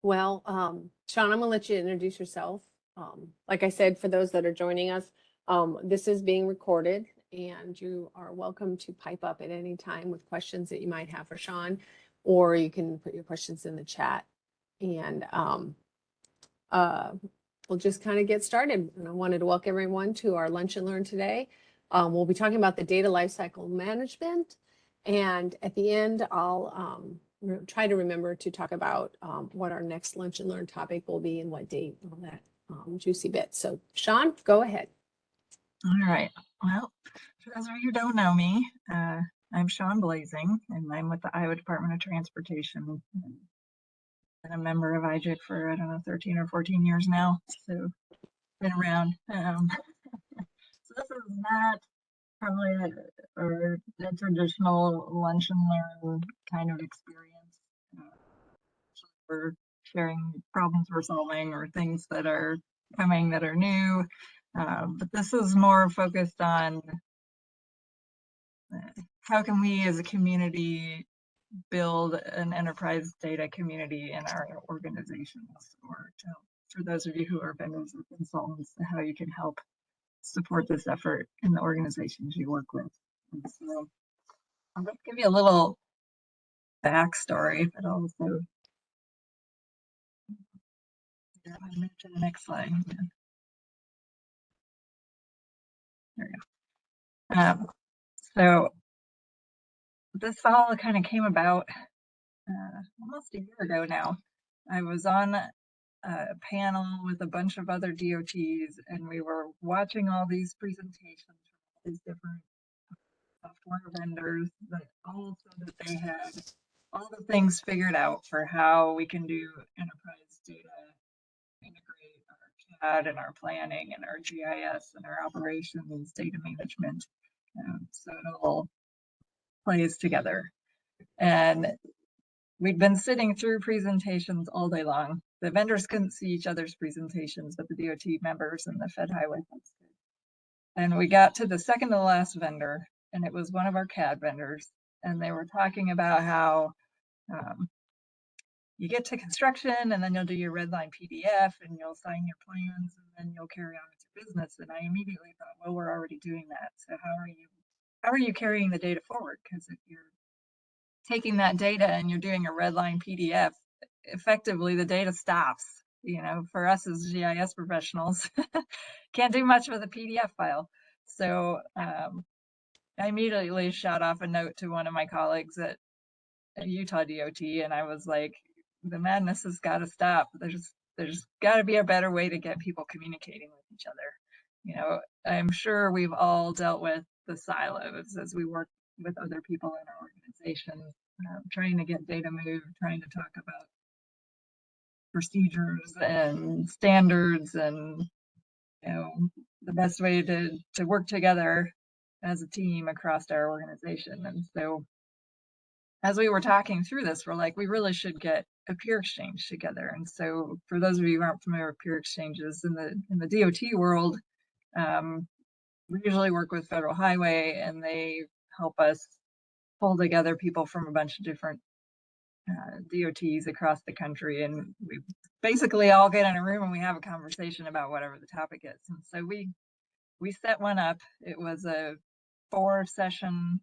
Well, Shawn, I'm gonna let you introduce yourself. Like I said, for those that are joining us, this is being recorded and you are welcome to pipe up at any time with questions that you might have for Shawn, or you can put your questions in the chat and uh, we'll just kind of get started. And I wanted to welcome everyone to our Lunch and Learn today. We'll be talking about the data lifecycle management. And at the end, I'll try to remember to talk about what our next Lunch and Learn topic will be and what date, all that juicy bit. So Shawn, go ahead. All right. Well, for those of you who don't know me, I'm Shawn Blaesing, and I'm with the Iowa Department of Transportation. Been a member of IGIC for, I don't know, 13 or 14 years now, so been around. So this is not probably a traditional lunch and learn kind of experience. We're sharing problems we're solving or things that are coming that are new. But this is more focused on how can we as a community build an enterprise data community in our organizations, or for those of you who are vendors or consultants, how you can help support this effort in the organizations you work with. And so I'm going to give you a little backstory, but also I'll move to the next slide. There we go. So this all kind of came about almost a year ago now. I was on a panel with a bunch of other DOTs, and we were watching all these presentations from all these different software vendors that all said that they had all the things figured out for how we can do enterprise data, integrate our CAD and our planning and our GIS and our operations, data management. So it all plays together. And we'd been sitting through presentations all day long. The vendors couldn't see each other's presentations, but the DOT members and the Fed Highway folks did. And we got to the second to the last vendor, and it was one of our CAD vendors. And they were talking about how you get to construction and then you'll do your red line PDF and you'll sign your plans and then you'll carry on with your business. And I immediately thought, well, we're already doing that. So how are you carrying the data forward? Because if you're taking that data and you're doing a red line PDF, effectively the data stops. You know, for us as GIS professionals, can't do much with a PDF file. So I immediately shot off a note to one of my colleagues at Utah DOT, and I was like, the madness has got to stop. There's got to be a better way to get people communicating with each other. You know, I'm sure we've all dealt with the silos as we work with other people in our organization, trying to get data moved, trying to talk about procedures and standards and, you know, the best way to work together as a team across our organization. And so as we were talking through this, we're like, we really should get a peer exchange together. And so for those of you who aren't familiar with peer exchanges, in the DOT world, we usually work with Federal Highway, and they help us pull together people from a bunch of different DOTs across the country, and we basically all get in a room and we have a conversation about whatever the topic is. And so we set one up. It was a 4-session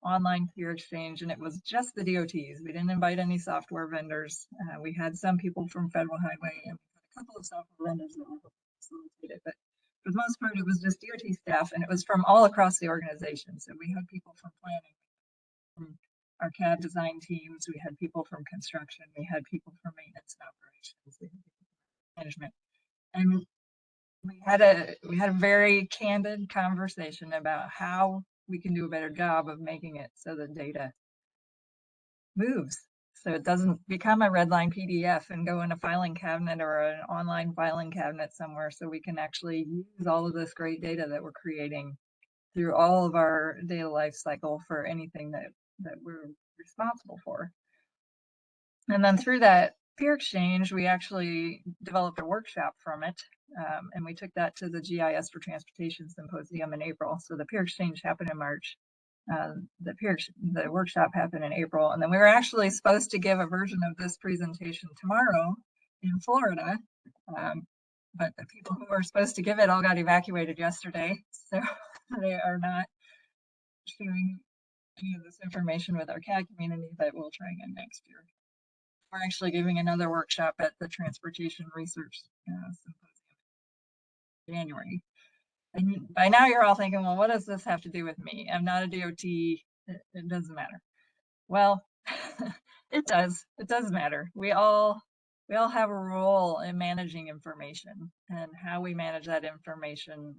online peer exchange, and it was just the DOTs. We didn't invite any software vendors. We had some people from Federal Highway, and we had a couple of software vendors that were facilitated, but for the most part, it was just DOT staff, and it was from all across the organization. So we had people from planning, from our CAD design teams, we had people from construction, we had people from maintenance and operations, we had people from management, and we had a very candid conversation about how we can do a better job of making it so the data moves, so it doesn't become a red line PDF and go in a filing cabinet or an online filing cabinet somewhere, so we can actually use all of this great data that we're creating through all of our data life cycle for anything that we're responsible for. And then through that peer exchange, we actually developed a workshop from it, and we took that to the GIS for Transportation Symposium in April. So the peer exchange happened in March. The workshop happened in April, and then we were actually supposed to give a version of this presentation tomorrow, in Florida, but the people who are supposed to give it all got evacuated yesterday, so they are not sharing any of this information with our CAD community, but we'll try again next year. We're actually giving another workshop at the Transportation Research Symposium in January. And by now you're all thinking, well, what does this have to do with me? I'm not a DOT, it doesn't matter. Well, it does. It does matter. We all have a role in managing information, and how we manage that information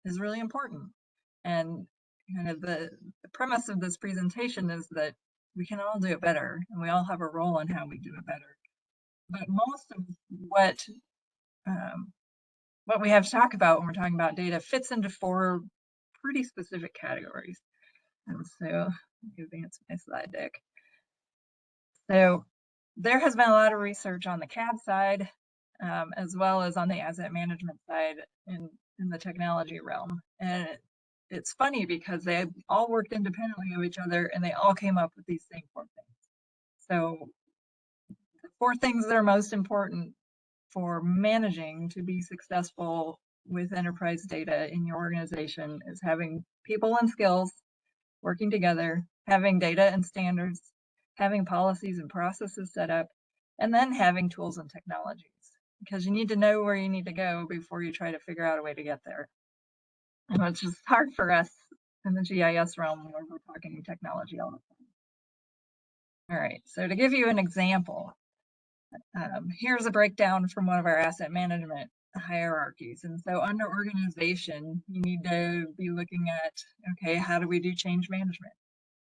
is really important. And kind of the premise of this presentation is that we can all do it better, and we all have a role in how we do it better. But most of what we have to talk about when we're talking about data fits into 4 pretty specific categories. And so advance my slide deck. So there has been a lot of research on the CAD side, as well as on the asset management side in the technology realm. And it's funny because they all worked independently of each other, and they all came up with these same 4 things. So the 4 things that are most important for managing to be successful with enterprise data in your organization is having people and skills working together, having data and standards, having policies and processes set up, and then having tools and technologies, because you need to know where you need to go before you try to figure out a way to get there. And it's just hard for us in the GIS realm where we're talking technology all the time. All right, so to give you an example, here's a breakdown from one of our asset management hierarchies. And so under organization, you need to be looking at, okay, how do we do change management?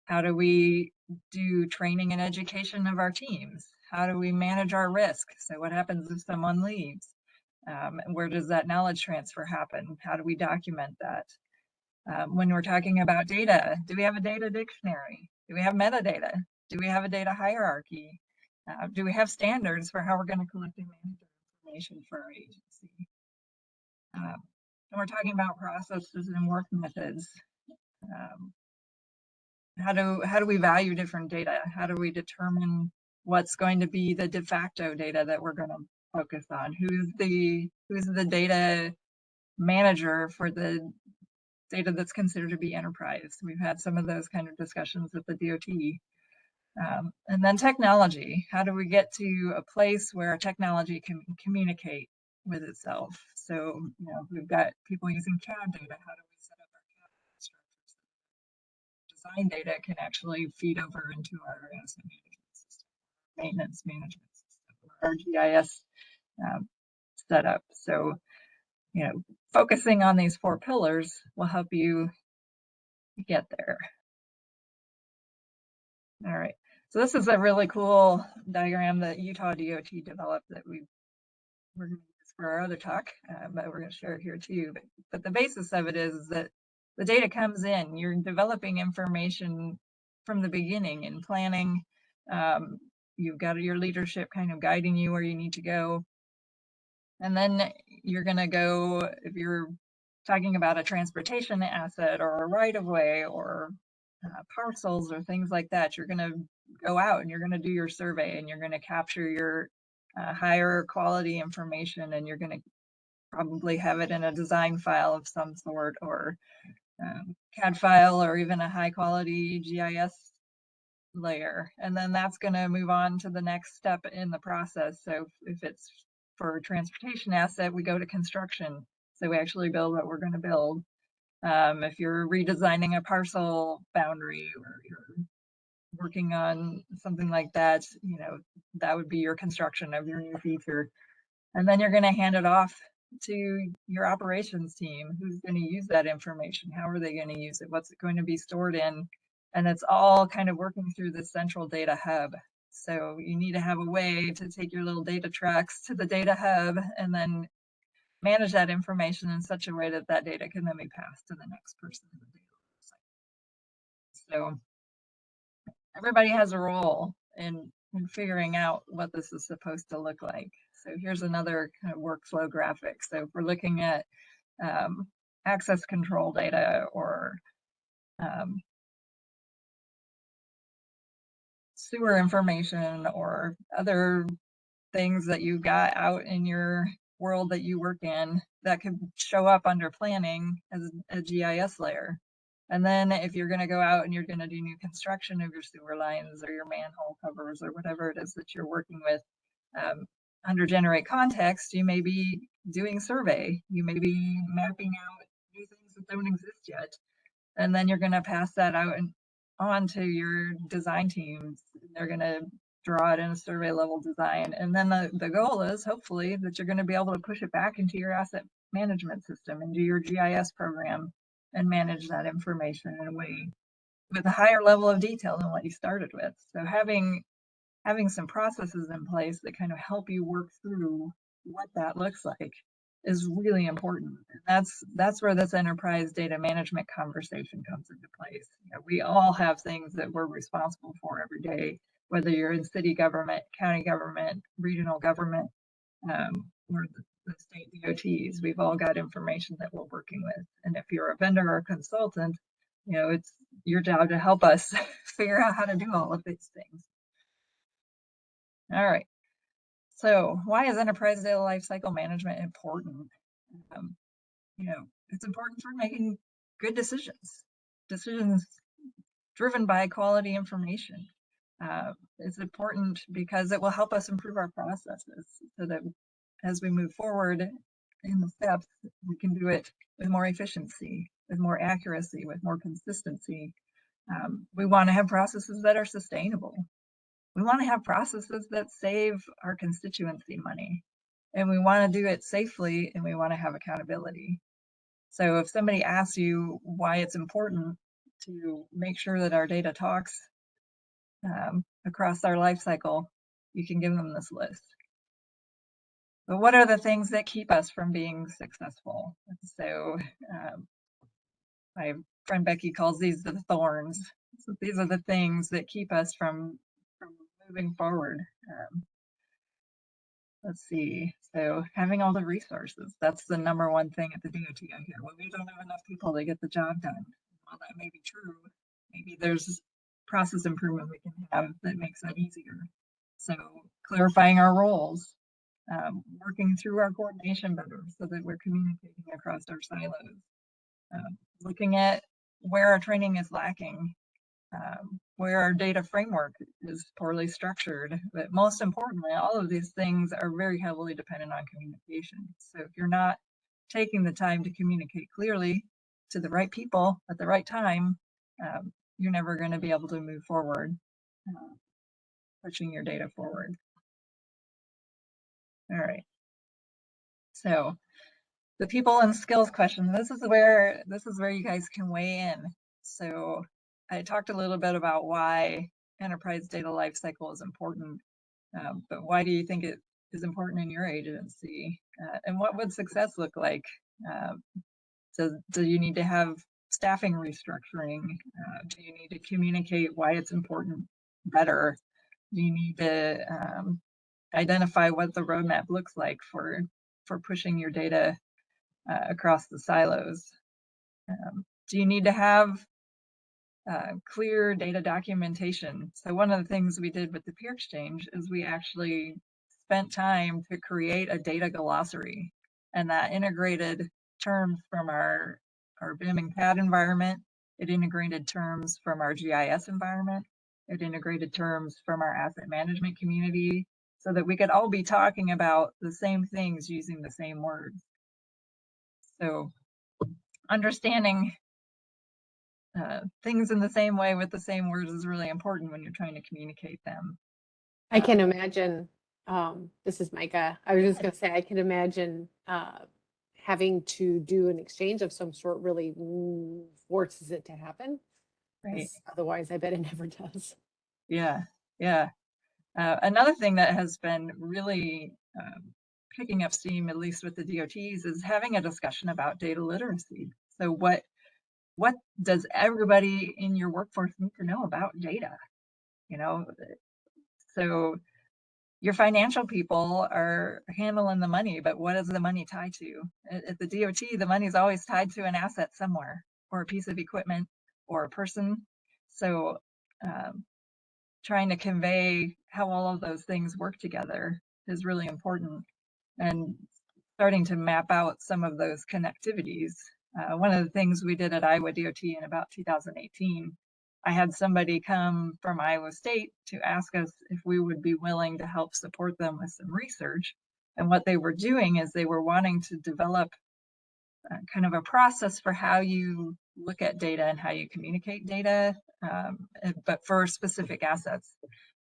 How do we do training and education of our teams? How do we manage our risk? So what happens if someone leaves? Where does that knowledge transfer happen? How do we document that? When we're talking about data, do we have a data dictionary? Do we have metadata? Do we have a data hierarchy? Do we have standards for how we're going to collect and manage information for our agency? And we're talking about processes and work methods. How do we value different data? How do we determine what's going to be the de facto data that we're going to focus on? Who's the data manager for the data that's considered to be enterprise? We've had some of those kind of discussions with the DOT. And then technology. How do we get to a place where technology can communicate with itself? So, we've got people using CAD data. How do we set up our CAD structures? Design data can actually feed over into our asset management system, maintenance management system, our GIS setup. So, focusing on these 4 pillars will help you get there. All right. So this is a really cool diagram that Utah DOT developed that we're going to use for our other talk, but we're going to share it here too. But the basis of it is that the data comes in, you're developing information from the beginning in planning. You've got your leadership kind of guiding you where you need to go. And then you're going to go, if you're talking about a transportation asset or a right-of-way or parcels or things like that, you're going to go out and you're going to do your survey, and you're going to capture your higher quality information, and you're going to probably have it in a design file of some sort, or CAD file, or even a high quality GIS layer. And then that's going to move on to the next step in the process. So if it's for a transportation asset, we go to construction. So we actually build what we're going to build. If you're redesigning a parcel boundary, or you're working on something like that, that would be your construction of your new feature. And then you're going to hand it off to your operations team, who's going to use that information. How are they going to use it? What's it going to be stored in? And it's all kind of working through the central data hub. So you need to have a way to take your little data tracks to the data hub and then manage that information in such a way that that data can then be passed to the next person in the data. So everybody has a role in figuring out what this is supposed to look like. So here's another kind of workflow graphic. So if we're looking at access control data, or sewer information, or other things that you've got out in your world that you work in that could show up under planning as a GIS layer. And then if you're going to go out and you're going to do new construction of your sewer lines or your manhole covers or whatever it is that you're working with, under generate context, you may be doing survey. You may be mapping out new things that don't exist yet. And then you're going to pass that out and on to your design teams. They're going to draw it in a survey level design. And then the goal is hopefully that you're going to be able to push it back into your asset management system, into your GIS program, and manage that information in a way with a higher level of detail than what you started with. So having some processes in place that kind of help you work through what that looks like is really important. And that's where this enterprise data management conversation comes into place. You know, we all have things that we're responsible for every day, whether you're in city government, county government, regional government, or the state DOTs. We've all got information that we're working with. And if you're a vendor or a consultant, you know, it's your job to help us figure out how to do all of these things. All right. So why is enterprise data lifecycle management important? You know, it's important for making good decisions driven by quality information. It's important because it will help us improve our processes so that as we move forward in the steps, we can do it with more efficiency, with more accuracy, with more consistency. We want to have processes that are sustainable. We want to have processes that save our constituency money, and we want to do it safely, and we want to have accountability. So if somebody asks you why it's important to make sure that our data talks across our life cycle, you can give them this list. But what are the things that keep us from being successful? So my friend Becky calls these the thorns. So these are the things that keep us from moving forward. Let's see. So having all the resources, that's the number one thing at the DOT I hear. Well, we don't have enough people to get the job done. Well, that may be true. Maybe there's process improvement we can have that makes that easier. So clarifying our roles, working through our coordination better so that we're communicating across our silos, looking at where our training is lacking, where our data framework is poorly structured. But most importantly, all of these things are very heavily dependent on communication. So if you're not taking the time to communicate clearly to the right people at the right time, you're never going to be able to move forward, pushing your data forward. All right. So the people and skills question, this is where you guys can weigh in. So I talked a little bit about why enterprise data lifecycle is important, but why do you think it is important in your agency? And what would success look like? Do you need to have staffing restructuring? Do you need to communicate why it's important better? Do you need to identify what the roadmap looks like for pushing your data across the silos? Do you need to have clear data documentation? So one of the things we did with the peer exchange is we actually spent time to create a data glossary, and that integrated terms from our BIM and CAD environment. It integrated terms from our GIS environment. It integrated terms from our asset management community so that we could all be talking about the same things using the same words. So understanding things in the same way with the same words is really important when you're trying to communicate them. I can imagine, this is Micah. I was just going to say, I can imagine having to do an exchange of some sort really forces it to happen. Right. Otherwise, I bet it never does. Yeah. Yeah. Another thing that has been really picking up steam, at least with the DOTs, is having a discussion about data literacy. So what does everybody in your workforce need to know about data? You know, so your financial people are handling the money, but what is the money tied to? At the DOT, the money is always tied to an asset somewhere, or a piece of equipment, or a person. So trying to convey how all of those things work together is really important, and starting to map out some of those connectivities. One of the things we did at Iowa DOT in about 2018, I had somebody come from Iowa State to ask us if we would be willing to help support them with some research. And what they were doing is they were wanting to develop kind of a process for how you look at data and how you communicate data, but for specific assets.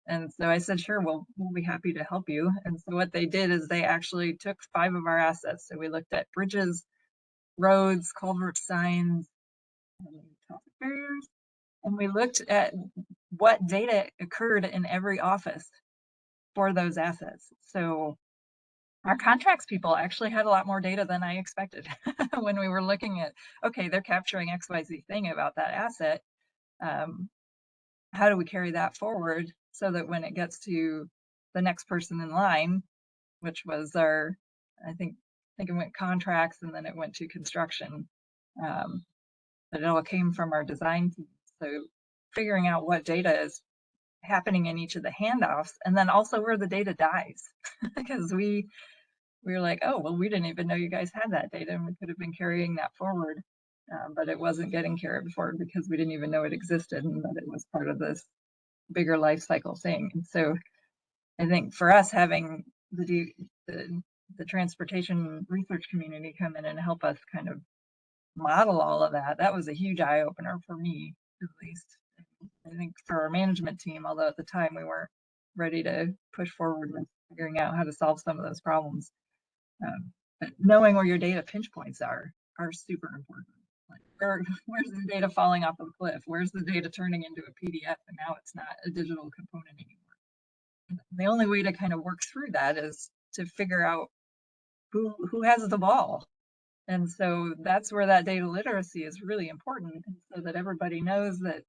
And so I said, sure, we'll be happy to help you. And so what they did is they actually took 5 of our assets. So we looked at bridges, roads, culvert signs, traffic barriers, and we looked at what data occurred in every office for those assets. So our contracts people actually had a lot more data than I expected when we were looking at, okay, they're capturing XYZ thing about that asset. How do we carry that forward so that when it gets to the next person in line, which was our, I think it went contracts and then it went to construction, but it all came from our design team. So figuring out what data is happening in each of the handoffs, and then also where the data dies, because we were like, oh, well, we didn't even know you guys had that data, and we could have been carrying that forward, but it wasn't getting carried forward because we didn't even know it existed and that it was part of this bigger life cycle thing. And so I think for us, having the transportation research community come in and help us kind of model all of that, that was a huge eye opener for me, at least. I think for our management team, although at the time we weren't ready to push forward with figuring out how to solve some of those problems. But knowing where your data pinch points are super important. Like where's the data falling off of the cliff? Where's the data turning into a PDF and now it's not a digital component anymore? The only way to kind of work through that is to figure out who has the ball. And so that's where that data literacy is really important, so that everybody knows that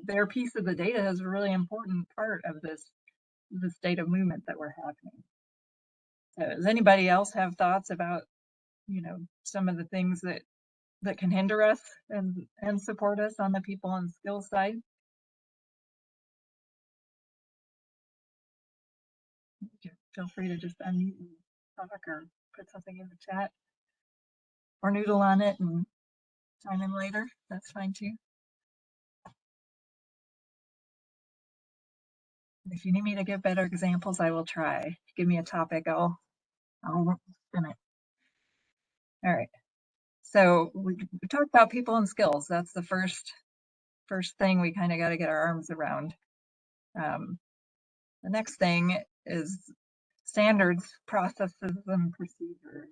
their piece of the data is a really important part of this data movement that we're happening. So does anybody else have thoughts about, some of the things that can hinder us and support us on the people and skills side? Feel free to just unmute and talk or put something in the chat or noodle on it and chime in later. That's fine too. If you need me to give better examples, I will try. Give me a topic, I'll spin it. All right. So we talked about people and skills. That's the first thing we kind of got to get our arms around. The next thing is standards, processes, and procedures.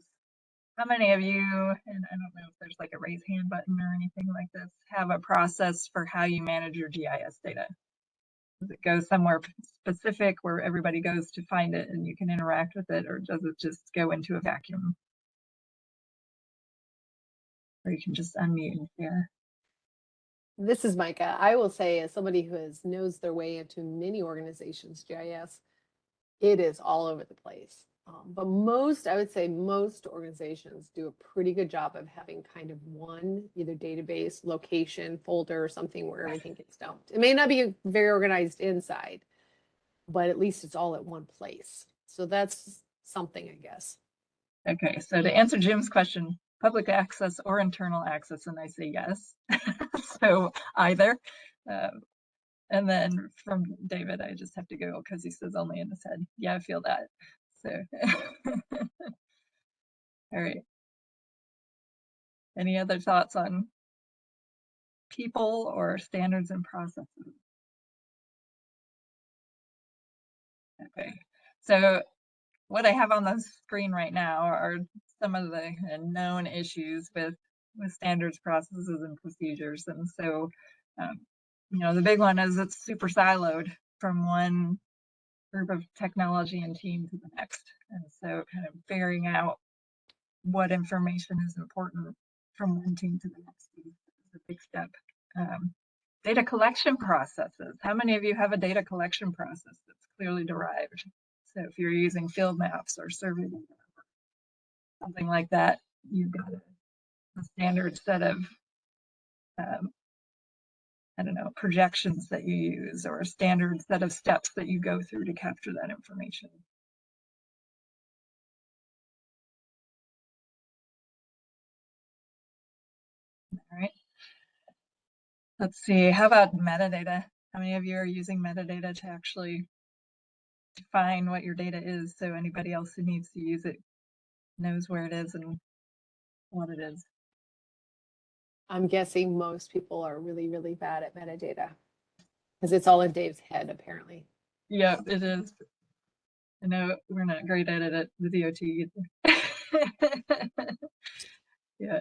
How many of you, and I don't know if there's like a raise hand button or anything like this, have a process for how you manage your GIS data? Does it go somewhere specific where everybody goes to find it and you can interact with it, or does it just go into a vacuum? Or you can just unmute and share. This is Micah. I will say, as somebody who knows their way into many organizations, GIS, it is all over the place. But I would say most organizations do a pretty good job of having kind of one either database, location, folder, or something where everything gets dumped. It may not be very organized inside, but at least it's all at one place. So that's something, I guess. Okay, so to answer Jim's question, public access or internal access, and I say yes. So either. And then from David, I just have to go because he says only in his head. Yeah, I feel that. So, all right. Any other thoughts on people or standards and processes? Okay, so what I have on the screen right now are some of the known issues with standards, processes, and procedures. And so, the big one is it's super siloed from one group of technology and team to the next. And so kind of figuring out what information is important from one team to the next team is a big step. Data collection processes. How many of you have a data collection process that's clearly derived? So if you're using field maps or survey data, something like that, you've got a standard set of projections that you use, or a standard set of steps that you go through to capture that information. Let's see, how about metadata? How many of you are using metadata to actually define what your data is so anybody else who needs to use it knows where it is and what it is? I'm guessing most people are really, really bad at metadata because it's all in Dave's head, apparently. Yeah, it is. I know we're not great at it at the DOT either. Yeah,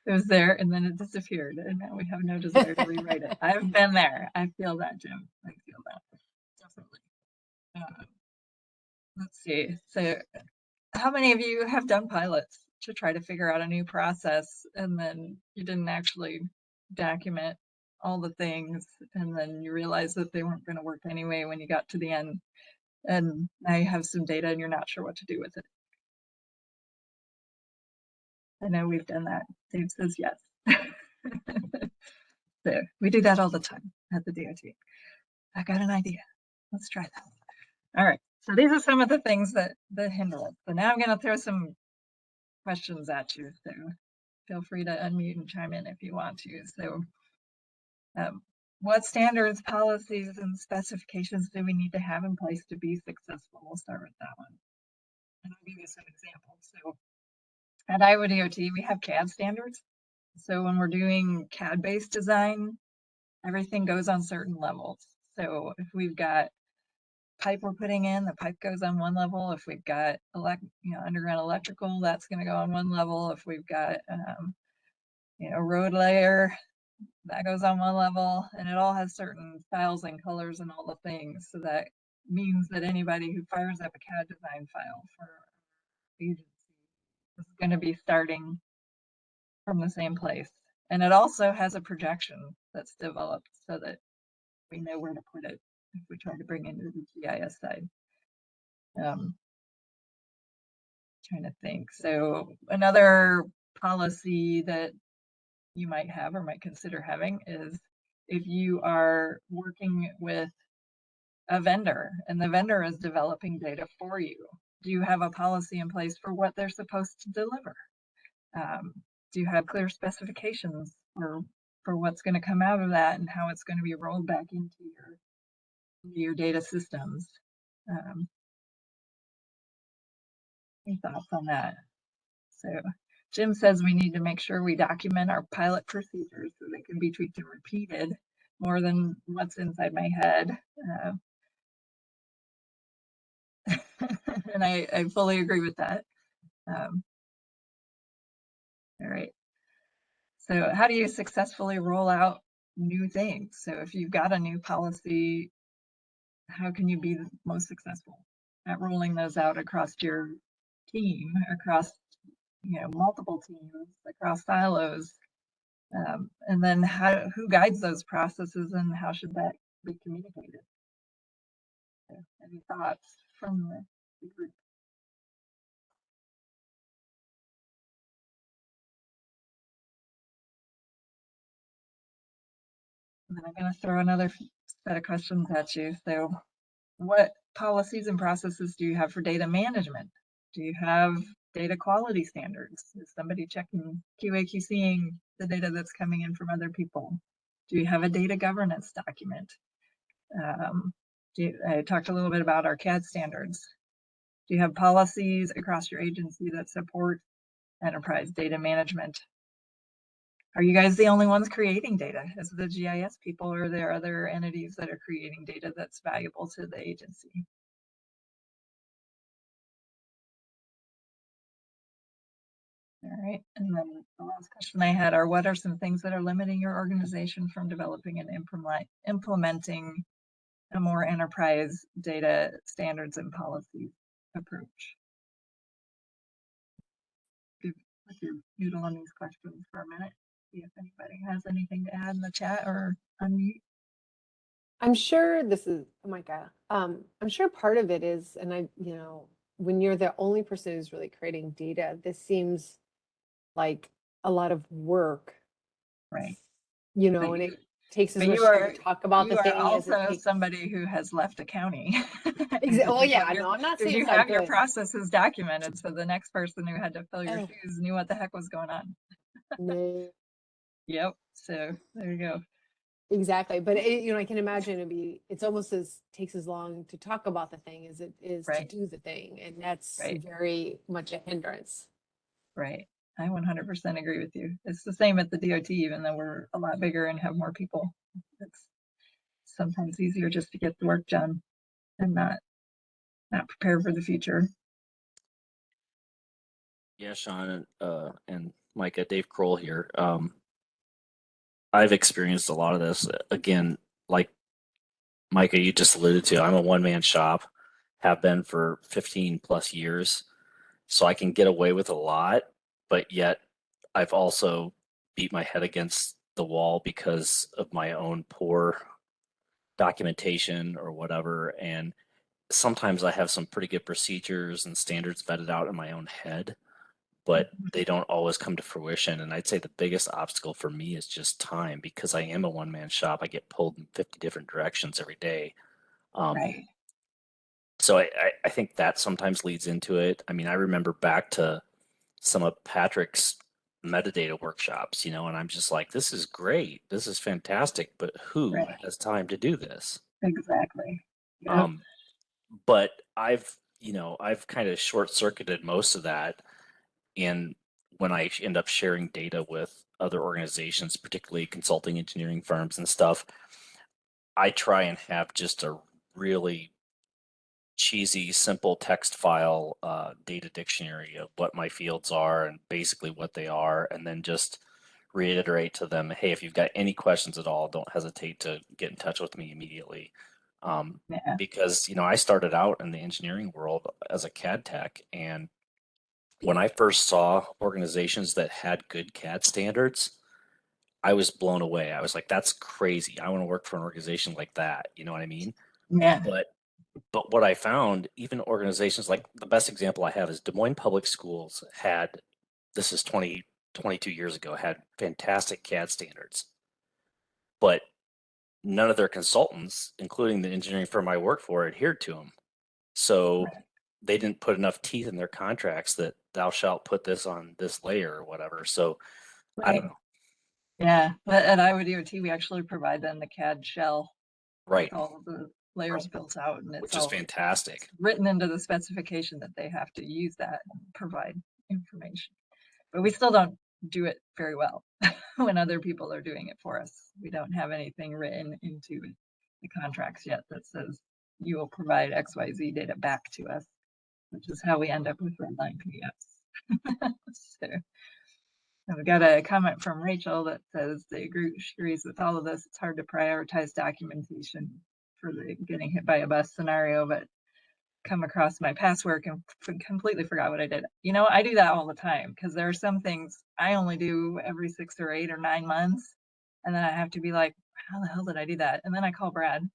it was there and then it disappeared and now we have no desire to rewrite it. I've been there. I feel that, Jim. I feel that. Definitely. Let's see. So how many of you have done pilots to try to figure out a new process and then you didn't actually document all the things and then you realized that they weren't going to work anyway when you got to the end and now you have some data and you're not sure what to do with it? I know we've done that. Dave says yes. So we do that all the time at the DOT. I got an idea. Let's try that. All right. So these are some of the things that hinder us. So now I'm going to throw some questions at you. So feel free to unmute and chime in if you want to. So what standards, policies, and specifications do we need to have in place to be successful? We'll start with that one. And I'll give you some examples. So at Iowa DOT, we have CAD standards. So when we're doing CAD-based design, everything goes on certain levels. So if we've got pipe we're putting in, the pipe goes on one level. If we've got underground electrical, that's going to go on one level. If we've got road layer, that goes on one level, and it all has certain styles and colors and all the things. So that means that anybody who fires up a CAD design file for agency is going to be starting from the same place. And it also has a projection that's developed so that we know where to put it if we try to bring it into the GIS side. Trying to think. So another policy that you might have or might consider having is if you are working with a vendor and the vendor is developing data for you, do you have a policy in place for what they're supposed to deliver? Do you have clear specifications for what's going to come out of that and how it's going to be rolled back into your data systems? Any thoughts on that? So Jim says we need to make sure we document our pilot procedures so they can be tweaked and repeated more than what's inside my head. And I fully agree with that. All right. So how do you successfully roll out new things? So if you've got a new policy, how can you be the most successful at rolling those out across your team, across multiple teams, across silos? And then who guides those processes and how should that be communicated? So, any thoughts from the group? And then I'm going to throw another set of questions at you. So what policies and processes do you have for data management? Do you have data quality standards? Is somebody checking QA/QCing the data that's coming in from other people? Do you have a data governance document? I talked a little bit about our CAD standards. Do you have policies across your agency that support enterprise data management? Are you guys the only ones creating data as the GIS people, or are there other entities that are creating data that's valuable to the agency? All right, and then the last question I had are, what are some things that are limiting your organization from developing and implementing a more enterprise data standards and policies approach? Put your noodle on these questions for a minute. See if anybody has anything to add in the chat or unmute. I'm sure this is, oh my God. I'm sure part of it is, and when you're the only person who's really creating data, this seems like a lot of work, Right. and it takes as But much you time are to talk about the thing as it also takes. somebody who has left a county. Oh yeah, no, I'm not saying You it's not have your good. processes documented, so the next person who had to fill your Oh. shoes knew what the heck was going on. No. Yep. So there you go. Exactly. But I can imagine it's almost takes as long to talk about the thing as it is to Right, do the thing. And that's right, very much a hindrance. right. I 100% agree with you. It's the same at the DOT, even though we're a lot bigger and have more people. It's sometimes easier just to get the work done and not prepare for the future. Yeah, Shawn and Micah, Dave Kroll here. I've experienced a lot of this. Again, like Micah, you just alluded to, I'm a one-man shop, have been for 15 plus years, so I can get away with a lot, but yet I've also beat my head against the wall because of my own poor documentation or whatever. And sometimes I have some pretty good procedures and standards vetted out in my own head, but they don't always come to fruition. And I'd say the biggest obstacle for me is just time because I am a one man shop. I get pulled in 50 different directions every day. Um, Right. so I think that sometimes leads into it. I mean, I remember back to some of Patrick's metadata workshops, and I'm just like, this is great. This is fantastic, but who Right. has time to do this? Exactly. Yep. Um, but I've kind of short circuited most of that. And when I end up sharing data with other organizations, particularly consulting engineering firms and stuff, I try and have just a really cheesy, simple text file data dictionary of what my fields are and basically what they are, and then just reiterate to them, hey, if you've got any questions at all, don't hesitate to get in touch with me immediately. Yeah. Because, I started out in the engineering world as a CAD tech, and when I first saw organizations that had good CAD standards, I was blown away. I was like, that's crazy. I want to work for an organization like that. You know what I mean? Yeah. But but what I found, even organizations like the best example I have is Des Moines Public Schools had, this is 22 years ago, had fantastic CAD standards, but none of their consultants, including the engineering firm I work for, adhered to them. So Right. they didn't put enough teeth in their contracts that thou shalt put this on this layer or whatever. So I don't Right. know. Yeah. But at IODOT, we actually provide them the CAD shell with Right. all of the layers built out, and Which is it's fantastic. written into the specification that they have to use that and provide information. But we still don't do it very well when other people are doing it for us. We don't have anything written into the contracts yet that says you will provide XYZ data back to us, which is how we end up with redline PDFs. So we've got a comment from Rachel that says they agrees with all of this. It's hard to prioritize documentation for the getting hit by a bus scenario, but come across my past work and completely forgot what I did. I do that all the time because there are some things I only do every 6 or 8 or 9 months. And then I have to be like, how the hell did I do that? And then I call Brad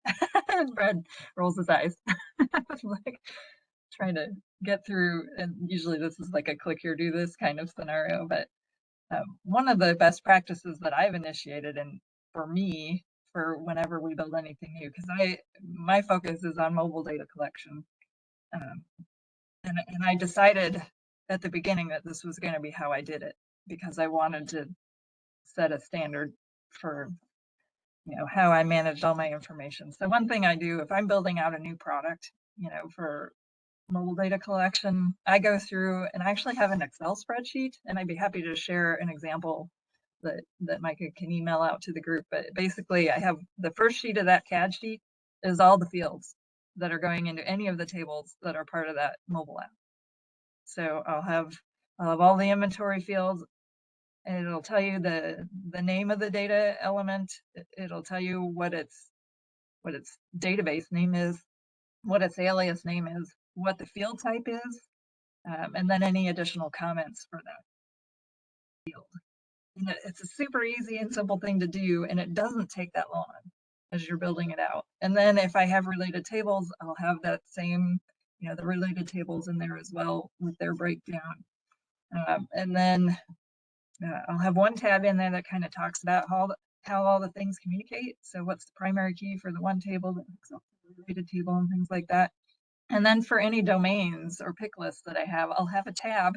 and Brad rolls his eyes. Like trying to get through. And usually this is like a click here, do this kind of scenario. But one of the best practices that I've initiated, and for me, for whenever we build anything new, because my focus is on mobile data collection. Um, and I decided at the beginning that this was going to be how I did it because I wanted to set a standard for how I managed all my information. So one thing I do if I'm building out a new product, for mobile data collection, I go through and I actually have an Excel spreadsheet, and I'd be happy to share an example that Micah can email out to the group. But basically, I have the first sheet of that CAD sheet is all the fields that are going into any of the tables that are part of that mobile app. So I'll have all the inventory fields, and it'll tell you the name of the data element. It'll tell you what its database name is, what its alias name is, what the field type is, and then any additional comments for that field. And it's a super easy and simple thing to do, and it doesn't take that long as you're building it out. And then if I have related tables, I'll have that same, the related tables in there as well with their breakdown. And then I'll have one tab in there that kind of talks about how all the things communicate. So what's the primary key for the one table that hooks up to the related table and things like that. And then for any domains or pick lists that I have, I'll have a tab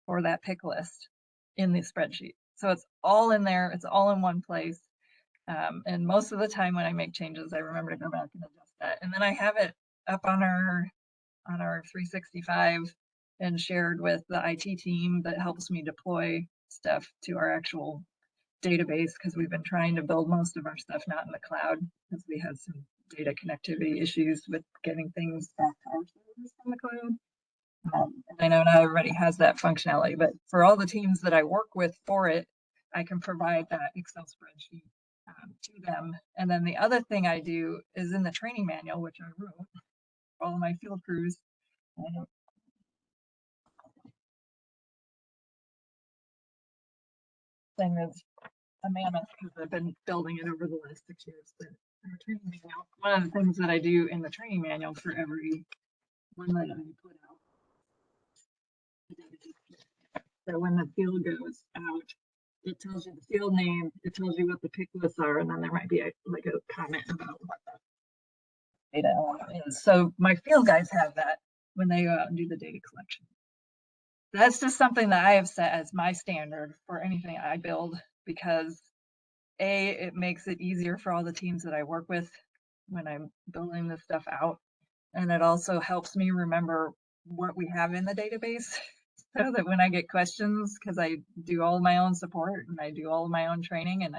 for that pick list in the spreadsheet. So it's all in there. It's all in one place. And most of the time when I make changes, I remember to go back and adjust that. And then I have it up on our 365 and shared with the IT team that helps me deploy stuff to our actual database, because we've been trying to build most of our stuff not in the cloud because we had some data connectivity issues with getting things back to our servers from the cloud. And I know not everybody has that functionality, but for all the teams that I work with for it, I can provide that Excel spreadsheet to them. And then the other thing I do is in the training manual, which I wrote for all of my field crews. Thing is a mammoth because I've been building it over the last 6 years. But our training manual, one of the things that I do in the training manual for every one that I put out. So when the field goes out, it tells you the field name, it tells you what the pick lists are, and then there might be like a comment about what that data element is. So my field guys have that when they go out and do the data collection. That's just something that I have set as my standard for anything I build, because it makes it easier for all the teams that I work with when I'm building this stuff out. And it also helps me remember what we have in the database so that when I get questions, because I do all my own support and I do all of my own training, and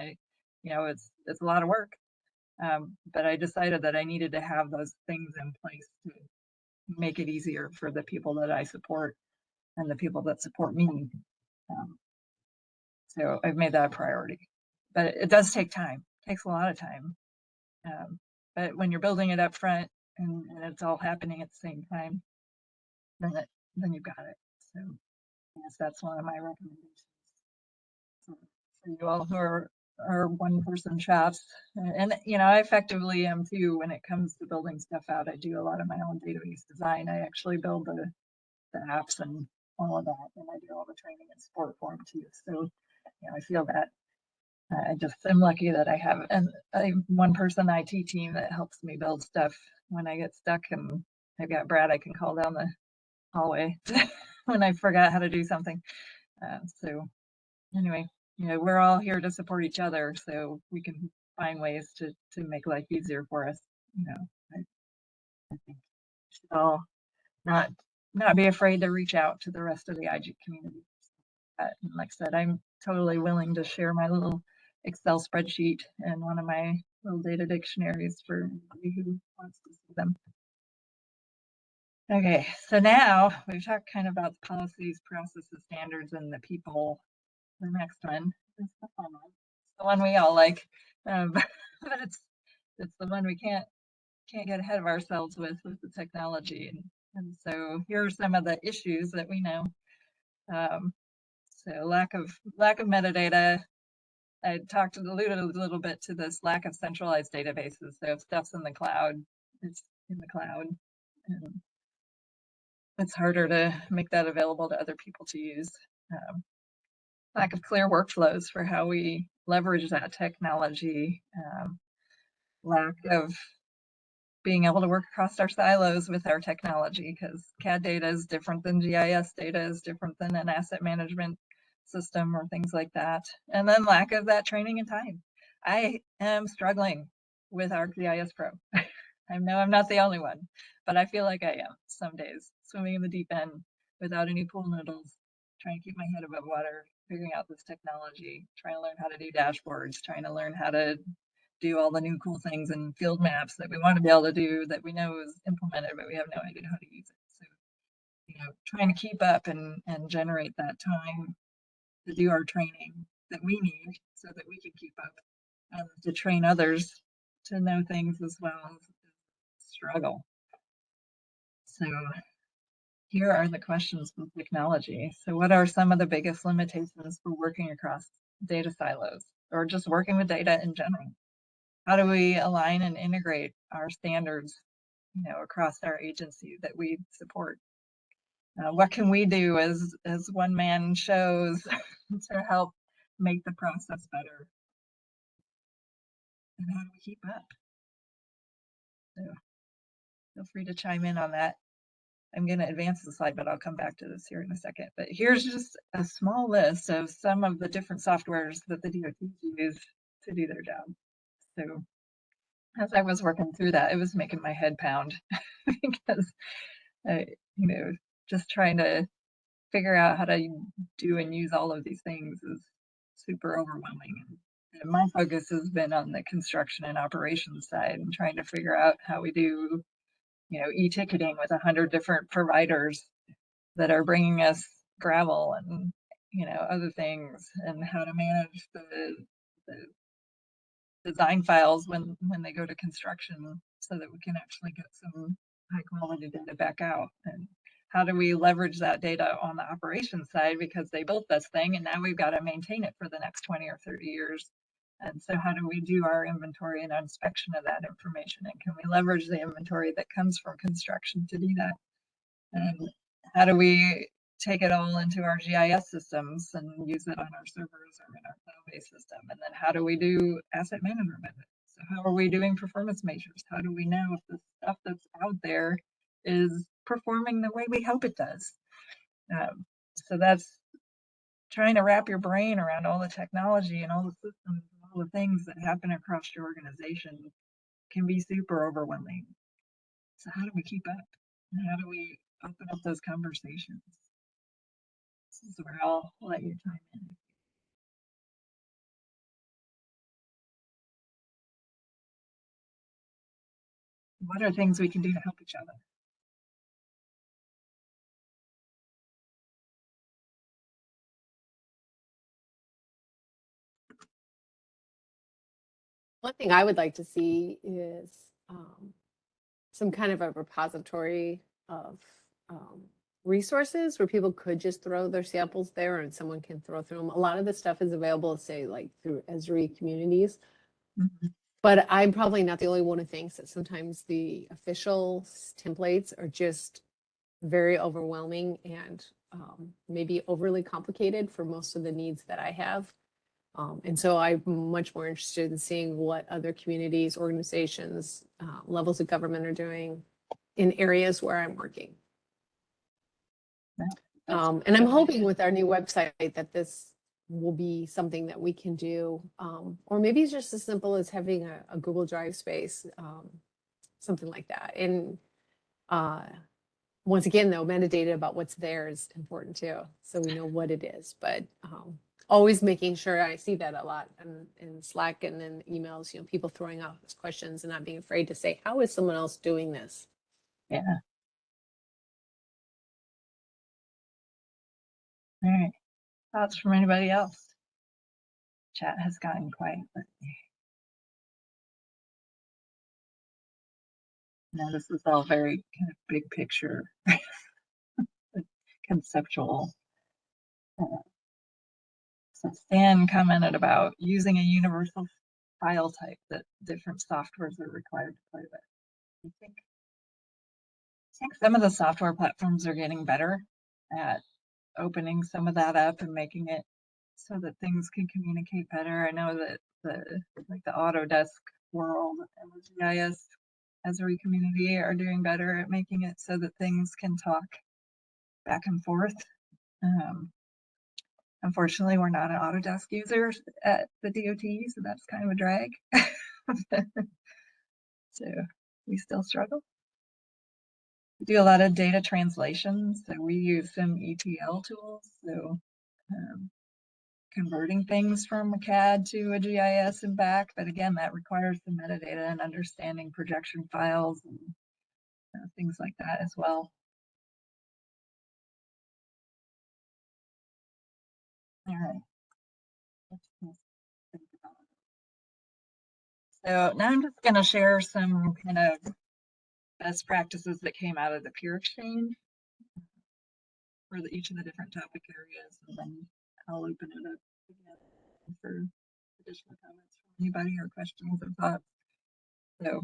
it's a lot of work. But I decided that I needed to have those things in place to make it easier for the people that I support and the people that support me. So I've made that a priority, but it does take time. It takes a lot of time. But when you're building it up front and it's all happening at the same time, then you've got it. So yes, that's one of my recommendations for you all who are one person shops. And I effectively am too when it comes to building stuff out. I do a lot of my own database design. I actually build the apps and all of that, and I do all the training and support for them too. So I feel that I just am lucky that I have a one person IT team that helps me build stuff when I get stuck, and I've got Brad I can call down the hallway when I forgot how to do something. So anyway, we're all here to support each other so we can find ways to make life easier for us. I think we should all not be afraid to reach out to the rest of the IGIC community. And like I said, I'm totally willing to share my little Excel spreadsheet and one of my little data dictionaries for anybody who wants to see them. Okay, so now we've talked kind of about the policies, processes, standards, and the people. The next one is the fun one. It's the one we all like, but it's the one we can't get ahead of ourselves with the technology. And so here are some of the issues that we know. So lack of metadata. I alluded a little bit to this lack of centralized databases. So if stuff's in the cloud, it's in the cloud. And it's harder to make that available to other people to use. Lack of clear workflows for how we leverage that technology. Lack of being able to work across our silos with our technology, because CAD data is different than GIS data, is different than an asset management system or things like that. And then lack of that training and time. I am struggling with ArcGIS Pro. I know I'm not the only one, but I feel like I am some days, swimming in the deep end without any pool noodles, trying to keep my head above water, figuring out this technology, trying to learn how to do dashboards, trying to learn how to do all the new cool things and field maps that we want to be able to do that we know is implemented, but we have no idea how to use it. So, trying to keep up and generate that time to do our training that we need so that we can keep up, and to train others to know things as well as struggle. So here are the questions with technology. So what are some of the biggest limitations for working across data silos or just working with data in general? How do we align and integrate our standards, across our agency that we support? What can we do as one-man shows to help make the process better? And how do we keep up? So feel free to chime in on that. I'm going to advance the slide, but I'll come back to this here in a second. But here's just a small list of some of the different softwares that the DOTs use to do their job. So as I was working through that, it was making my head pound because just trying to figure out how to do and use all of these things is super overwhelming. And my focus has been on the construction and operations side and trying to figure out how we do, e-ticketing with 100 different providers that are bringing us gravel and, other things, and how to manage the design files when they go to construction so that we can actually get some high quality data back out. And how do we leverage that data on the operations side, because they built this thing and now we've got to maintain it for the next 20 or 30 years. And so how do we do our inventory and inspection of that information? And can we leverage the inventory that comes from construction to do that? And how do we take it all into our GIS systems and use it on our servers or in our cloud-based system? And then how do we do asset management of it? So how are we doing performance measures? How do we know if the stuff that's out there is performing the way we hope it does? So that's trying to wrap your brain around all the technology and all the systems and all the things that happen across your organization can be super overwhelming. So how do we keep up? And how do we open up those conversations? This is where I'll let you chime in. What are things we can do to help each other? One thing I would like to see is some kind of a repository of resources where people could just throw their samples there and someone can throw through them. A lot of this stuff is available, say, like through Esri communities. Mhm. But I'm probably not the only one who thinks that sometimes the official templates are just very overwhelming and maybe overly complicated for most of the needs that I have. And so I'm much more interested in seeing what other communities, organizations, levels of government are doing in areas where I'm working. And I'm hoping with our new website that this will be something that we can do, or maybe it's just as simple as having a Google Drive space, something like that. And once again, though, metadata about what's there is important too, so we know what it is. But always making sure, I see that a lot in Slack and in emails, people throwing out questions and not being afraid to say, how is someone else doing this? Yeah. All right. Thoughts from anybody else? Chat has gotten quiet, but no, this is all very kind of big picture, conceptual. So Stan commented about using a universal file type that different softwares are required to play with. I think some of the software platforms are getting better at opening some of that up and making it so that things can communicate better. I know that the Autodesk world and the GIS Esri community are doing better at making it so that things can talk back and forth. Unfortunately, we're not an Autodesk user at the DOT, so that's kind of a drag. So we still struggle. We do a lot of data translations, so we use some ETL tools, so converting things from a CAD to a GIS and back, but again, that requires some metadata and understanding projection files and things like that as well. All right. So now I'm just going to share some kind of best practices that came out of the peer exchange for each of the different topic areas, and then I'll open it up again for additional comments from anybody or questions or thoughts. So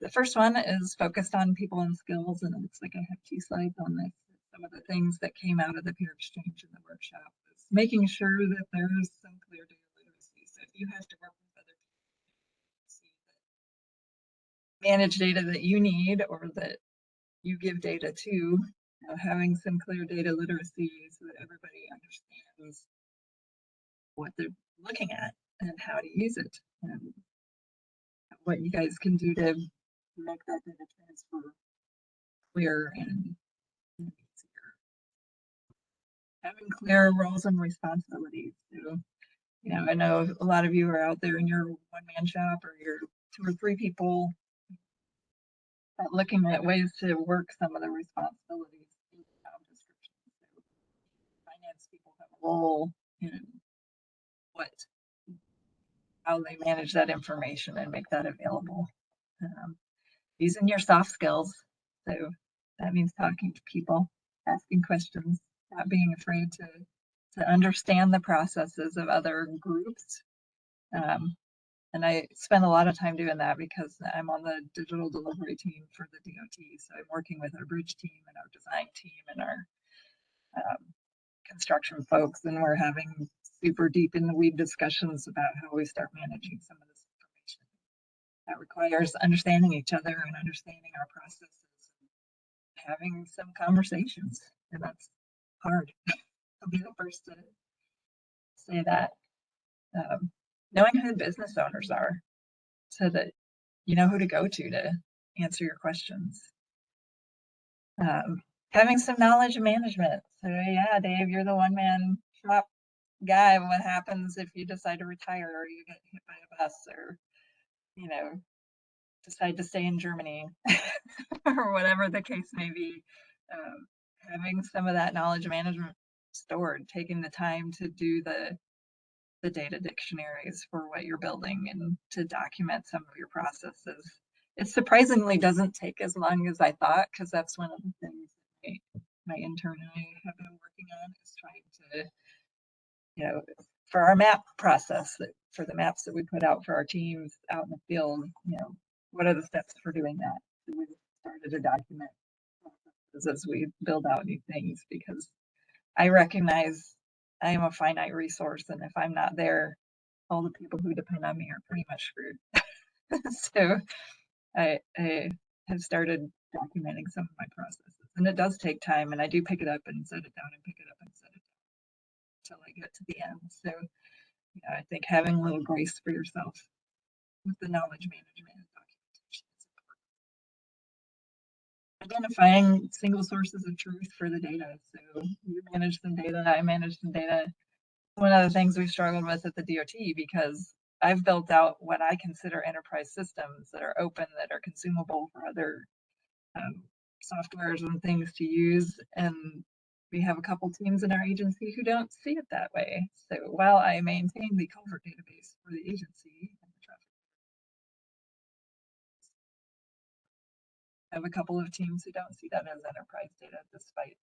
the first one is focused on people and skills, and it looks like I have 2 slides on this. Some of the things that came out of the peer exchange in the workshop is making sure that there is some clear data literacy. So if you have to work with other people, manage data that you need or that you give data to, having some clear data literacy so that everybody understands what they're looking at and how to use it. what you guys can do to make that data transfer clear and easier. Having clear roles and responsibilities. So, you know, I know a lot of you are out there in your one-man shop or your 2 or 3 people, but looking at ways to work some of the responsibilities in the job description. So finance people have a role in how they manage that information and make that available. Using your soft skills. So that means talking to people, asking questions, not being afraid to understand the processes of other groups. And I spend a lot of time doing that because I'm on the digital delivery team for the DOT. So I'm working with our bridge team and our design team and our construction folks, and we're having super deep in the weed discussions about how we start managing some of this information. That requires understanding each other and understanding our processes and having some conversations, and that's hard. I'll be the first to say that. Knowing who the business owners are so that you know who to go to answer your questions. Having some knowledge management. So yeah, Dave, you're the one-man shop guy. What happens if you decide to retire or you get hit by a bus or, you know, decide to stay in Germany or whatever the case may be? Having some of that knowledge management stored, taking the time to do the data dictionaries for what you're building and to document some of your processes. It surprisingly doesn't take as long as I thought, because that's one of the things that my intern and I have been working on, is trying to, you know, for our map process, for the maps that we put out for our teams out in the field, you know, what are the steps for doing that? So we started to document as we build out new things, because I recognize I am a finite resource, and if I'm not there, all the people who depend on me are pretty much screwed. So I have started documenting some of my processes, and it does take time, and I do pick it up and set it down and pick it up and set it down until I get to the end. So, you know, I think having a little grace for yourself with the knowledge management and documentation is important. Identifying single sources of truth for the data. So you manage some data, I manage some data. One of the things we've struggled with at the DOT, because I've built out what I consider enterprise systems that are open, that are consumable for other softwares and things to use. And we have a couple teams in our agency who don't see it that way. So while I maintain the culvert database for the agency and the traffic, I have a couple of teams who don't see that as enterprise data, despite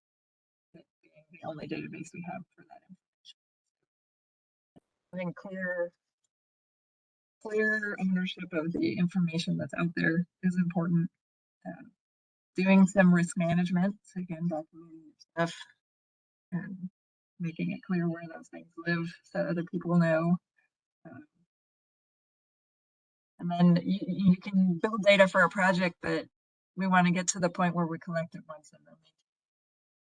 it being the only database we have for that information. Having clear ownership of the information that's out there is important. Doing some risk management, so again, documenting stuff and making it clear where those things live so other people know. And then you can build data for a project, but we want to get to the point where we collect it once and then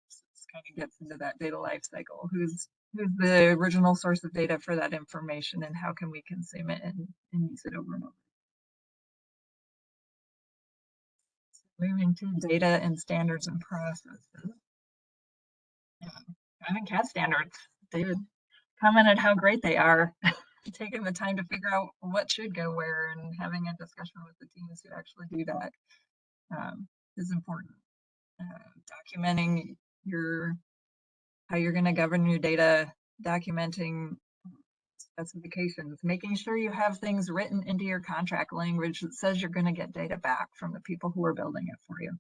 this kind of gets into that data life cycle. Who's the original source of data for that information, and how can we consume it and use it over and over? Moving to data and standards and processes. Having CAD standards, David commented how great they are. Taking the time to figure out what should go where and having a discussion with the teams who actually do that is important. Documenting how you're going to govern your data, documenting specifications, making sure you have things written into your contract language that says you're going to get data back from the people who are building it for you.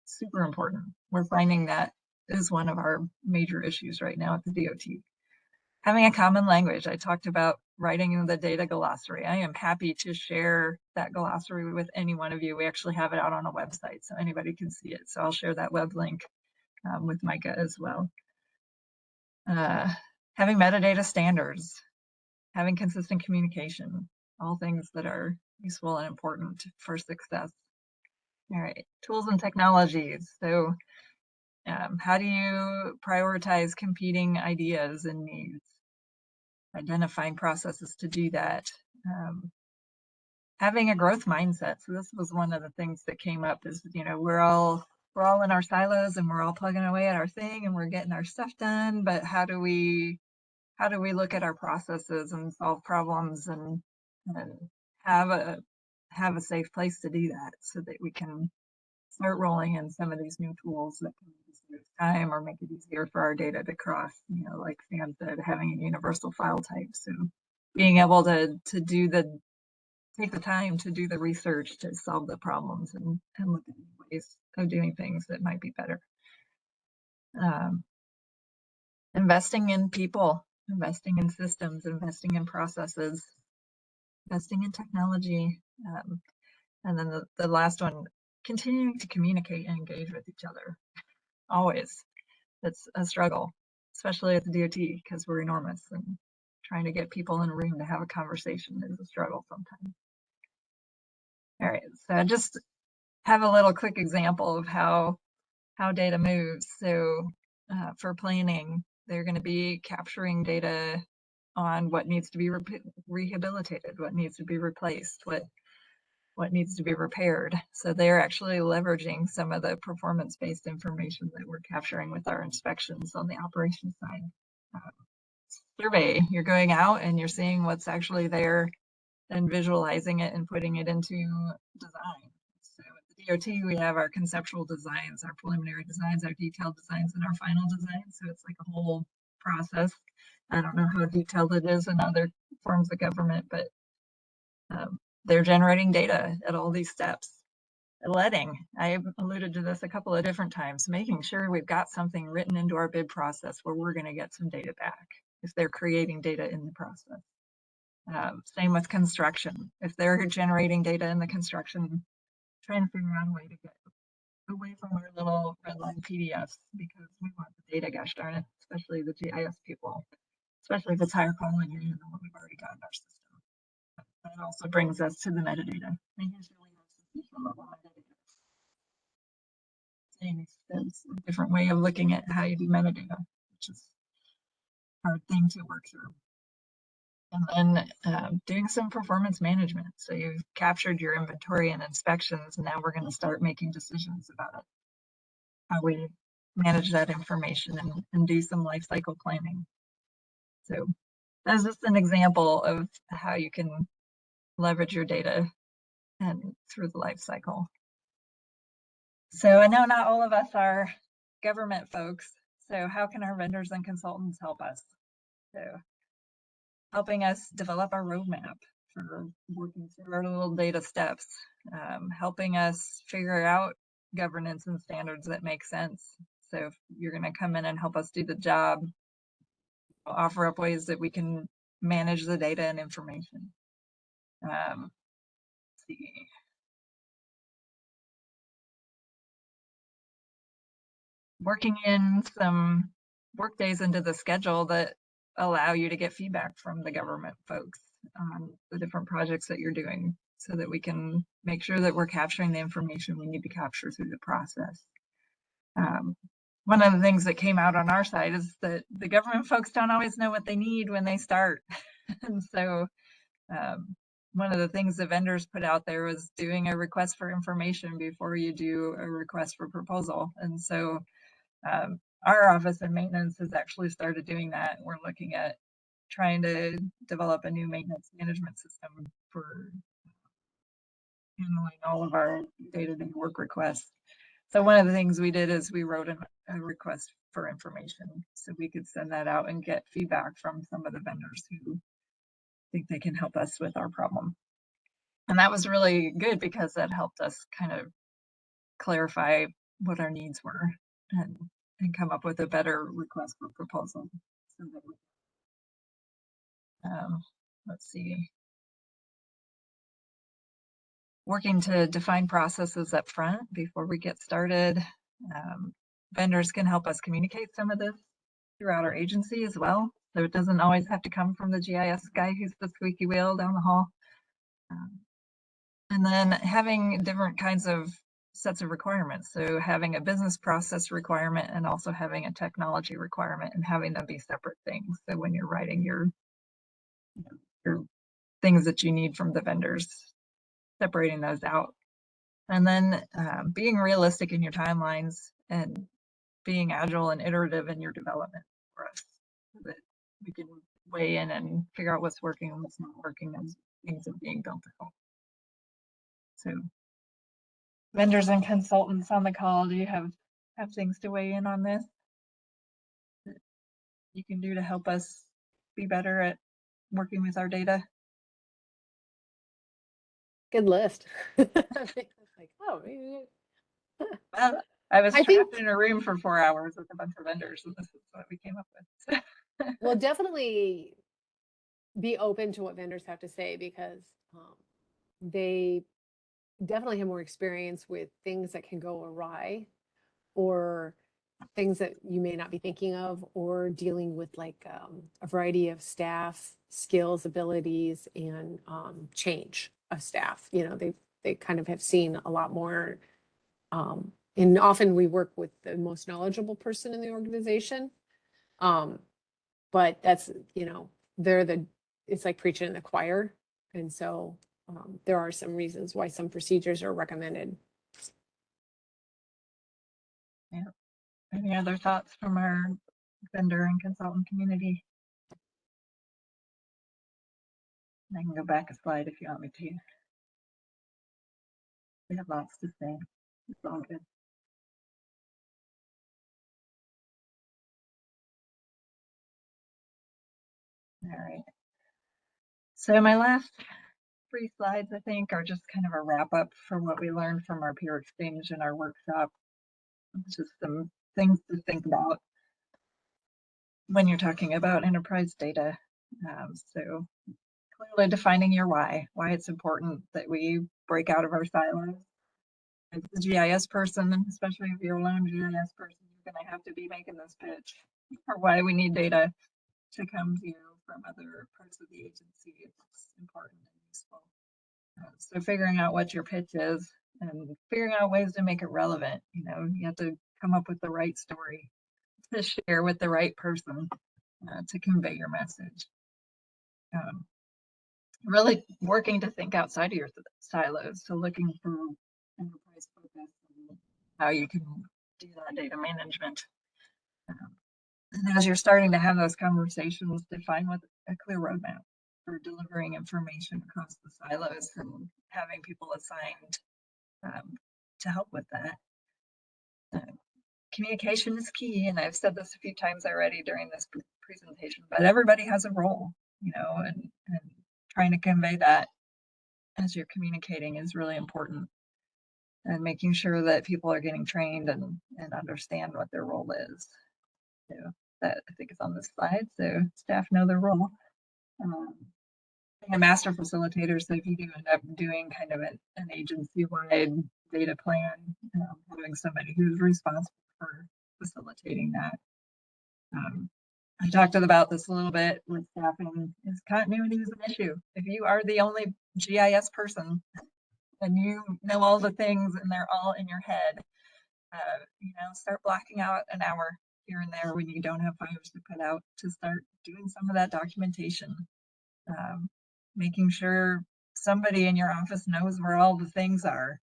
Super important. We're finding that is one of our major issues right now at the DOT. Having a common language. I talked about writing the data glossary. I am happy to share that glossary with any one of you. We actually have it out on a website so anybody can see it. So I'll share that web link with Micah as well. Having metadata standards, having consistent communication, all things that are useful and important for success. All right, tools and technologies. So how do you prioritize competing ideas and needs? Identifying processes to do that. having a growth mindset. So this was one of the things that came up is, you know, we're all in our silos and we're all plugging away at our thing and we're getting our stuff done, but how do we look at our processes and solve problems and have a safe place to do that so that we can start rolling in some of these new tools that can save time or make it easier for our data to cross, you know, like Sam said, having a universal file type. So being able to take the time to do the research to solve the problems and look at ways of doing things that might be better. Investing in people, investing in systems, investing in processes, investing in technology. And then the last one, continuing to communicate and engage with each other. Always. It's a struggle, especially at the DOT because we're enormous and trying to get people in a room to have a conversation is a struggle sometimes. All right, so I just have a little quick example of how data moves. So for planning, they're going to be capturing data on what needs to be rehabilitated, what needs to be replaced, what needs to be repaired. So they're actually leveraging some of the performance-based information that we're capturing with our inspections on the operations side. Survey, you're going out and you're seeing what's actually there and visualizing it and putting it into design. So at the DOT, we have our conceptual designs, our preliminary designs, our detailed designs, and our final designs. So it's like a whole process. I don't know how detailed it is in other forms of government, but they're generating data at all these steps. Letting, I alluded to this a couple of different times, making sure we've got something written into our bid process where we're going to get some data back if they're creating data in the process. Same with construction. If they're generating data in the construction, trying to figure out a way to get away from our little red line PDFs because we want the data, gosh darn it, especially the GIS people, especially if it's higher quality than what we've already got in our system. That also brings us to the metadata. Making sure we have sufficient level metadata. There's a different way of looking at how you do metadata, which is a hard thing to work through. And then doing some performance management. So you've captured your inventory and inspections, and now we're going to start making decisions about it. How we manage that information and do some life cycle planning. So that's just an example of how you can leverage your data and through the life cycle. So I know not all of us are government folks. So how can our vendors and consultants help us? So helping us develop our roadmap for working through our little data steps, helping us figure out governance and standards that make sense. So if you're going to come in and help us do the job, we'll offer up ways that we can manage the data and information. Let's see. Working in some work days into the schedule that allow you to get feedback from the government folks on the different projects that you're doing so that we can make sure that we're capturing the information we need to capture through the process. One of the things that came out on our side is that the government folks don't always know what they need when they start. And so one of the things the vendors put out there was doing a request for information before you do a request for proposal. And so our office of maintenance has actually started doing that. We're looking at trying to develop a new maintenance management system for handling all of our day-to-day work requests. So one of the things we did is we wrote a request for information so we could send that out and get feedback from some of the vendors who think they can help us with our problem. And that was really good because that helped us kind of clarify what our needs were and come up with a better request for proposal. So that we, let's see. Working to define processes up front before we get started. Vendors can help us communicate some of this throughout our agency as well. So it doesn't always have to come from the GIS guy who's the squeaky wheel down the hall. And then having different kinds of sets of requirements. So having a business process requirement and also having a technology requirement and having them be separate things. So when you're writing your things that you need from the vendors, separating those out. And then being realistic in your timelines and being agile and iterative in your development for us so that we can weigh in and figure out what's working and what's not working as things are being built out. So vendors and consultants on the call, do you have things to weigh in on this that you can do to help us be better at working with our data? Good list. Like, oh, Well, I was I trapped think- in a room for 4 hours with a bunch of vendors, and this is what we came up with. well, definitely be open to what vendors have to say because they definitely have more experience with things that can go awry or things that you may not be thinking of or dealing with like a variety of staff skills, abilities, and change of staff. You know, they kind of have seen a lot more. And often we work with the most knowledgeable person in the organization. But that's, you know, it's like preaching in the choir. And so there are some reasons why some procedures are recommended. Yeah. Any other thoughts from our vendor and consultant community? I can go back a slide if you want me to. We have lots to say. It's all good. All right. So my last 3 slides, I think, are just kind of a wrap up for what we learned from our peer exchange and our workshop. It's just some things to think about when you're talking about enterprise data. So clearly defining your why it's important that we break out of our silos. As a GIS person, especially if you're a lone GIS person, you're going to have to be making this pitch for why we need data to come to you from other parts of the agency. It's important and useful. So figuring out what your pitch is and figuring out ways to make it relevant. You know, you have to come up with the right story to share with the right person to convey your message. Really working to think outside of your silos. So looking for enterprise focus and how you can do that data management. And as you're starting to have those conversations, define with a clear roadmap for delivering information across the silos and having people assigned to help with that. Communication is key, and I've said this a few times already during this presentation, but everybody has a role, you know, and trying to convey that as you're communicating is really important, and making sure that people are getting trained and understand what their role is. So that I think is on this slide. So staff know their role. Being a master facilitator, so if you do end up doing kind of an agency-wide data plan, having somebody who's responsible for facilitating that. I talked about this a little bit with staffing. Is continuity is an issue. If you are the only GIS person and you know all the things and they're all in your head, you know, start blocking out an hour here and there when you don't have fires to put out to start doing some of that documentation. Making sure somebody in your office knows where all the things are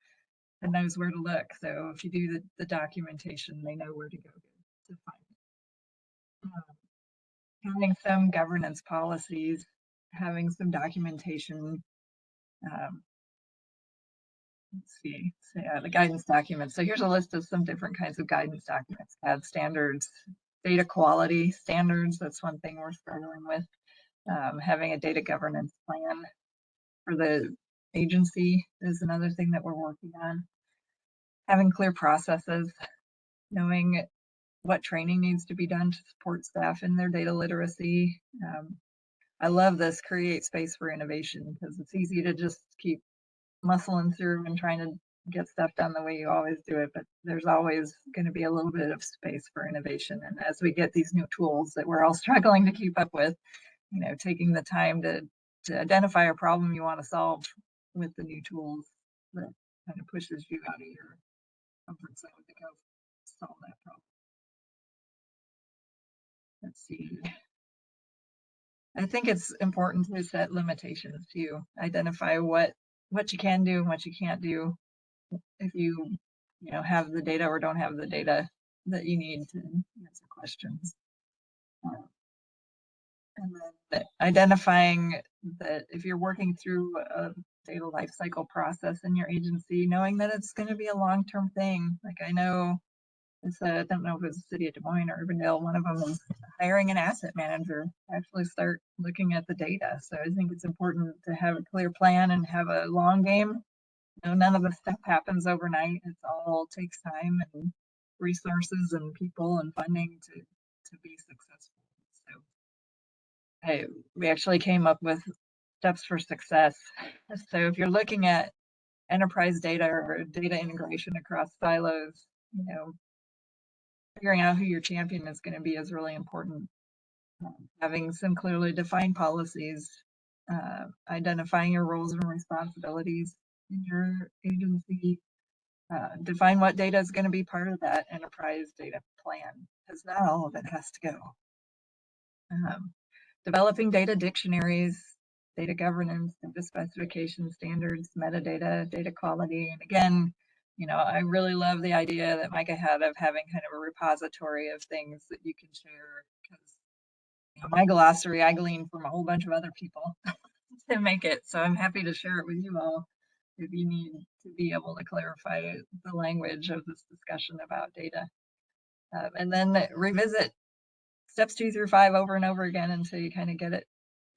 and knows where to look. So if you do the documentation, they know where to go to find it. Having some governance policies, having some documentation. Let's see, so yeah, the guidance documents. So here's a list of some different kinds of guidance documents. Add standards, data quality standards. That's one thing we're struggling with. Having a data governance plan for the agency is another thing that we're working on. Having clear processes, knowing what training needs to be done to support staff in their data literacy. I love this create space for innovation because it's easy to just keep muscling through and trying to get stuff done the way you always do it, but there's always going to be a little bit of space for innovation. And as we get these new tools that we're all struggling to keep up with, you know, taking the time to identify a problem you want to solve with the new tools that kind of pushes you out of your comfort zone to go solve that problem. Let's see. I think it's important to set limitations too. Identify what what you can do and what you can't do if you have the data or don't have the data that you need to answer questions. And then identifying that if you're working through a data lifecycle process in your agency, knowing that it's going to be a long-term thing. Like I know, I don't know if it was the city of Des Moines or Urbandale, one of them was hiring an asset manager to actually start looking at the data. So I think it's important to have a clear plan and have a long game. None of this stuff happens overnight. It all takes time and resources and people and funding to be successful. So we actually came up with steps for success. So if you're looking at enterprise data or data integration across silos, figuring out who your champion is going to be is really important. Having some clearly defined policies, identifying your roles and responsibilities in your agency, define what data is going to be part of that enterprise data plan, because not all of it has to go. Developing data dictionaries, data governance, data specification standards, metadata, data quality. And again, I really love the idea that Micah had of having kind of a repository of things that you can share, because my glossary I glean from a whole bunch of other people to make it. So I'm happy to share it with you all if you need to be able to clarify the language of this discussion about data. And then revisit steps 2 through 5 over and over again until you kind of get it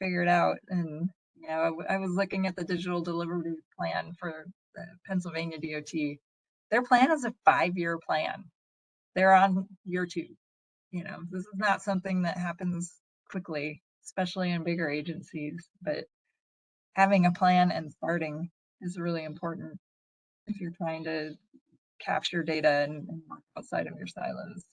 figured out. And I was looking at the digital delivery plan for the Pennsylvania DOT. Their plan is a 5-year plan. They're on year 2. This is not something that happens quickly, especially in bigger agencies, but having a plan and starting is really important if you're trying to capture data and work outside of your silos.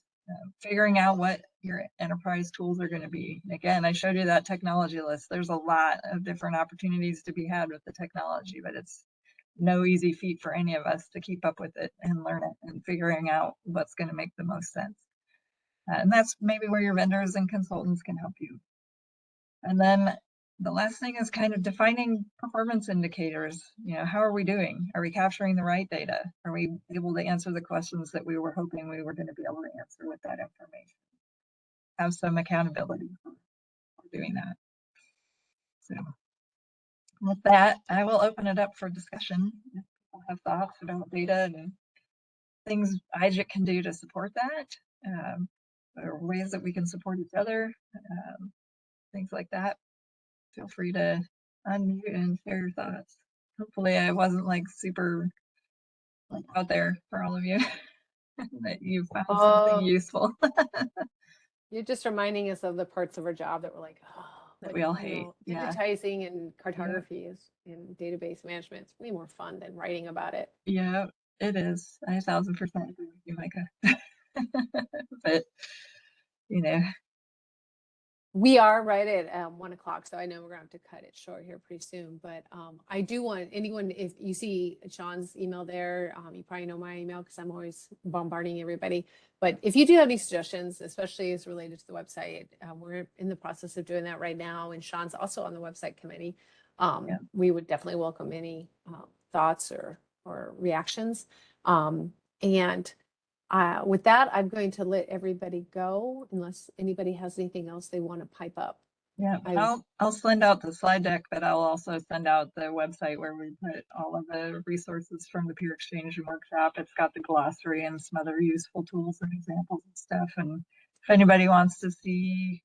Figuring out what your enterprise tools are going to be. Again, I showed you that technology list. There's a lot of different opportunities to be had with the technology, but it's no easy feat for any of us to keep up with it and learn it and figuring out what's going to make the most sense. And that's maybe where your vendors and consultants can help you. And then the last thing is kind of defining performance indicators. How are we doing? Are we capturing the right data? Are we able to answer the questions that we were hoping we were going to be able to answer with that information? Have some accountability for doing that. So with that, I will open it up for discussion. If people have thoughts about data and things IGIC can do to support that, or ways that we can support each other, things like that. Feel free to unmute and share your thoughts. Hopefully I wasn't super out there for all of you that you found something useful. You're just reminding us of the parts of our job that we're like, that we all hate. Digitizing and cartography is in database management. It's way more fun than writing about it. Yeah, it is. I 1000% agree with you, Micah. But we are right at 1 o'clock, so I know we're gonna have to cut it short here pretty soon. But I do want anyone, if you see Shawn's email there, you probably know my email because I'm always bombarding everybody. But if you do have any suggestions, especially as related to the website, we're in the process of doing that right now, and Shawn's also on the website committee. We would definitely welcome any thoughts or reactions. With that, I'm going to let everybody go unless anybody has anything else they want to pipe up. Yeah, I'll send out the slide deck, but I'll also send out the website where we put all of the resources from the peer exchange and workshop. It's got the glossary and some other useful tools and examples and stuff. And if anybody wants to see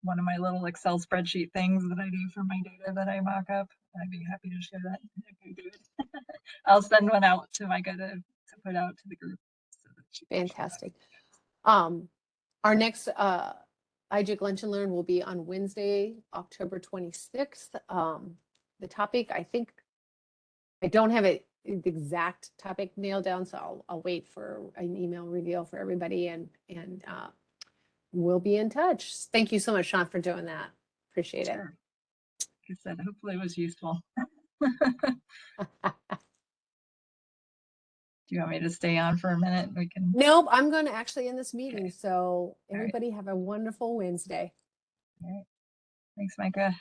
one of my little Excel spreadsheet things that I do for my data that I mock up, I'd be happy to share that if you do it. I'll send one out to Micah to put out to the group. Fantastic. Our next IGIC Lunch and Learn will be on Wednesday, October 26th. The topic, I think, I don't have the exact topic nailed down, so I'll wait for an email reveal for everybody, and we'll be in touch. Thank you so much, Shawn, for doing that. Appreciate it. Like I said, hopefully it was useful. Do you want me to stay on for a minute? We can. Nope, I'm going to actually end this meeting. Okay. So everybody have a wonderful Wednesday. All right. Thanks, Micah.